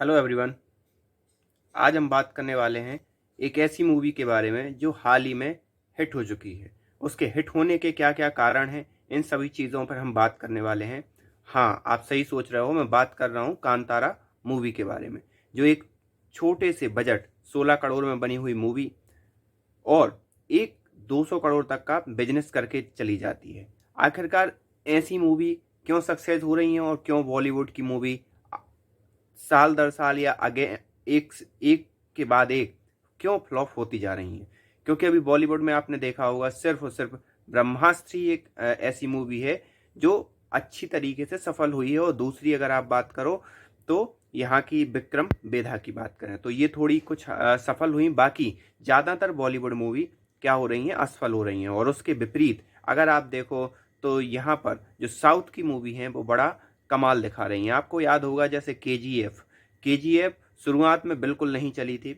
Hello everyone. आज हम बात करने वाले हैं एक ऐसी मूवी के बारे में जो हाल ही में हिट हो चुकी है। उसके हिट होने के क्या क्या कारण हैं, इन सभी चीज़ों पर हम बात करने वाले हैं। हाँ, आप सही सोच रहे हो, मैं बात कर रहा हूँ कांतारा मूवी के बारे में, जो एक छोटे से बजट 16 करोड़ में बनी हुई मूवी और एक 200 करोड़ तक का बिजनेस करके चली जाती है। आखिरकार ऐसी मूवी क्यों सक्सेस हो रही हैं और क्यों बॉलीवुड की मूवी साल दर साल या आगे एक एक के बाद एक क्यों फ्लॉप होती जा रही हैं? क्योंकि अभी बॉलीवुड में आपने देखा होगा सिर्फ और सिर्फ ब्रह्मास्त्र ही एक ऐसी मूवी है जो अच्छी तरीके से सफल हुई है। और दूसरी अगर आप बात करो तो यहाँ की विक्रम बेधा की बात करें तो ये थोड़ी कुछ सफल हुई, बाकी ज़्यादातर बॉलीवुड मूवी क्या हो रही हैं, असफल हो रही हैं। और उसके विपरीत अगर आप देखो तो यहाँ पर जो साउथ की मूवी हैं वो बड़ा कमाल दिखा रही हैं। आपको याद होगा जैसे केजीएफ शुरुआत में बिल्कुल नहीं चली थी,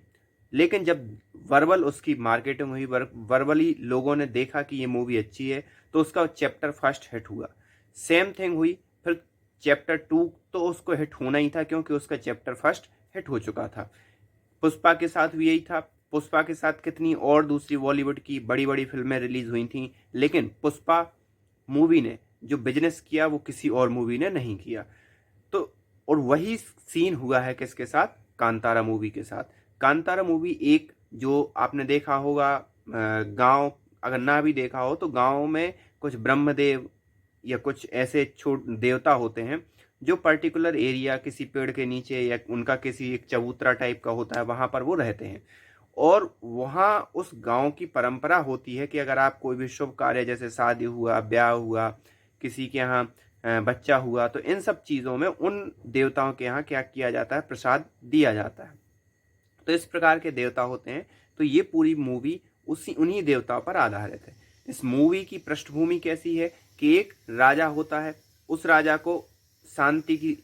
लेकिन जब वर्बल उसकी मार्केटिंग हुई, वर्बली लोगों ने देखा कि ये मूवी अच्छी है, तो उसका चैप्टर फर्स्ट हिट हुआ। सेम थिंग हुई फिर चैप्टर टू, तो उसको हिट होना ही था क्योंकि उसका चैप्टर फर्स्ट हिट हो चुका था। पुष्पा के साथ भी यही था। पुष्पा के साथ कितनी और दूसरी बॉलीवुड की बड़ी बड़ी फिल्में रिलीज हुई थी, लेकिन पुष्पा मूवी ने जो बिजनेस किया वो किसी और मूवी ने नहीं किया। तो और वही सीन हुआ है किसके साथ, कांतारा मूवी के साथ। कांतारा मूवी एक जो आपने देखा होगा गांव, अगर ना भी देखा हो तो गांव में कुछ ब्रह्मदेव या कुछ ऐसे छोट देवता होते हैं जो पर्टिकुलर एरिया किसी पेड़ के नीचे या उनका किसी एक चबूतरा टाइप का होता है, वहां पर वो रहते हैं। और वहाँ उस गांव की परंपरा होती है कि अगर आप कोई भी शुभ कार्य जैसे शादी हुआ, ब्याह हुआ, किसी के यहाँ बच्चा हुआ, तो इन सब चीज़ों में उन देवताओं के यहाँ क्या किया जाता है, प्रसाद दिया जाता है। तो इस प्रकार के देवता होते हैं। तो ये पूरी मूवी उसी उन्हीं देवताओं पर आधारित है। इस मूवी की पृष्ठभूमि कैसी है कि एक राजा होता है, उस राजा को शांति की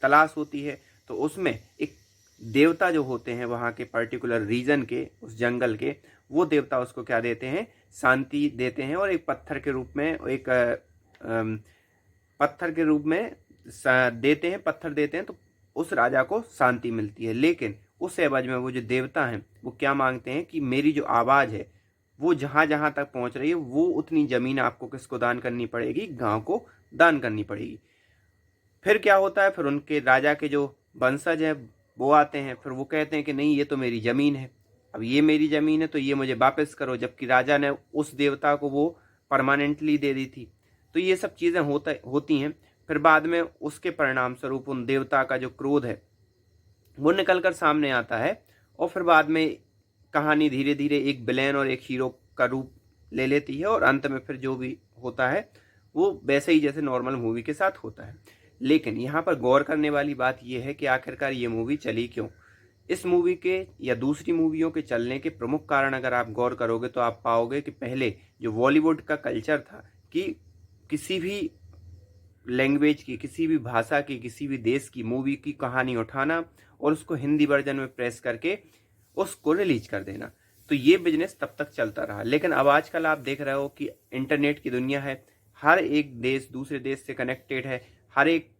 तलाश होती है। तो उसमें एक देवता जो होते हैं वहाँ के पर्टिकुलर रीजन के, उस जंगल के, वो देवता उसको क्या देते हैं, शांति देते हैं। और एक पत्थर के रूप में एक पत्थर के रूप में देते हैं, पत्थर देते हैं, तो उस राजा को शांति मिलती है। लेकिन उस एवज में वो जो देवता हैं वो क्या मांगते हैं कि मेरी जो आवाज़ है वो जहाँ जहाँ तक पहुँच रही है वो उतनी ज़मीन आपको किसको दान करनी पड़ेगी, गांव को दान करनी पड़ेगी। फिर क्या होता है, फिर उनके राजा के जो वंशज हैं वो आते हैं, फिर वो कहते हैं कि नहीं ये तो मेरी ज़मीन है, अब ये मेरी ज़मीन है तो ये मुझे वापस करो, जबकि राजा ने उस देवता को वो परमानेंटली दे दी थी। तो ये सब चीज़ें होती हैं। फिर बाद में उसके परिणाम स्वरूप उन देवता का जो क्रोध है वो निकल कर सामने आता है। और फिर बाद में कहानी धीरे धीरे एक विलेन और एक हीरो का रूप ले लेती है, और अंत में फिर जो भी होता है वो वैसे ही जैसे नॉर्मल मूवी के साथ होता है। लेकिन यहाँ पर गौर करने वाली बात यह है कि आखिरकार ये मूवी चली क्यों। इस मूवी के या दूसरी मूवियों के चलने के प्रमुख कारण अगर आप गौर करोगे तो आप पाओगे कि पहले जो बॉलीवुड का कल्चर था कि किसी भी लैंग्वेज की, किसी भी भाषा की, किसी भी देश की मूवी की कहानी उठाना और उसको हिंदी वर्जन में प्रेस करके उसको रिलीज कर देना, तो ये बिजनेस तब तक चलता रहा। लेकिन अब आजकल आप देख रहे हो कि इंटरनेट की दुनिया है, हर एक देश दूसरे देश से कनेक्टेड है। हर एक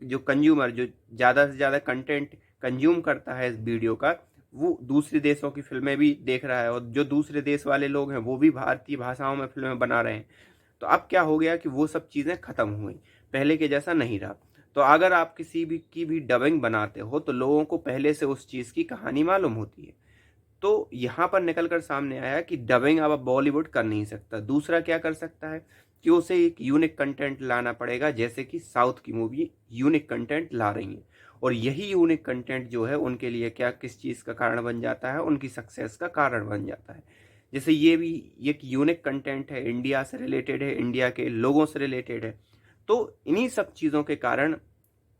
जो कंज्यूमर, जो ज़्यादा से ज़्यादा कंटेंट कंज्यूम करता है इस वीडियो का, वो दूसरे देशों की फिल्में भी देख रहा है, और जो दूसरे देश वाले लोग हैं वो भी भारतीय भाषाओं में फिल्में बना रहे हैं। तो अब क्या हो गया कि वो सब चीज़ें ख़त्म हुई, पहले के जैसा नहीं रहा। तो अगर आप किसी भी की भी डबिंग बनाते हो तो लोगों को पहले से उस चीज़ की कहानी मालूम होती है। तो यहाँ पर निकल कर सामने आया कि डबिंग अब बॉलीवुड कर नहीं सकता। दूसरा क्या कर सकता है कि उसे एक यूनिक कंटेंट लाना पड़ेगा, जैसे कि साउथ की मूवी यूनिक कंटेंट ला रही है। और यही यूनिक कंटेंट जो है उनके लिए क्या किस चीज़ का कारण बन जाता है, उनकी सक्सेस का कारण बन जाता है। जैसे ये भी एक यूनिक कंटेंट है, इंडिया से रिलेटेड है, इंडिया के लोगों से रिलेटेड है। तो इन्हीं सब चीज़ों के कारण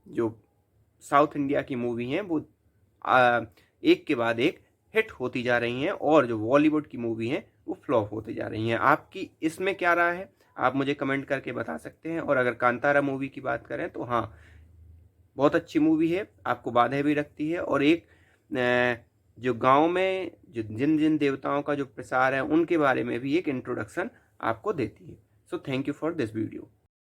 जो साउथ इंडिया की मूवी हैं वो एक के बाद एक हिट होती जा रही हैं, और जो बॉलीवुड की मूवी हैं वो फ्लॉप होती जा रही हैं। आपकी इसमें क्या राय है, आप मुझे कमेंट करके बता सकते हैं। और अगर कांतारा मूवी की बात करें तो हाँ, बहुत अच्छी मूवी है, आपको बांधे भी रखती है, और एक जो गांव में जो जिन जिन देवताओं का जो प्रसार है उनके बारे में भी एक इंट्रोडक्शन आपको देती है। So thank you for this video.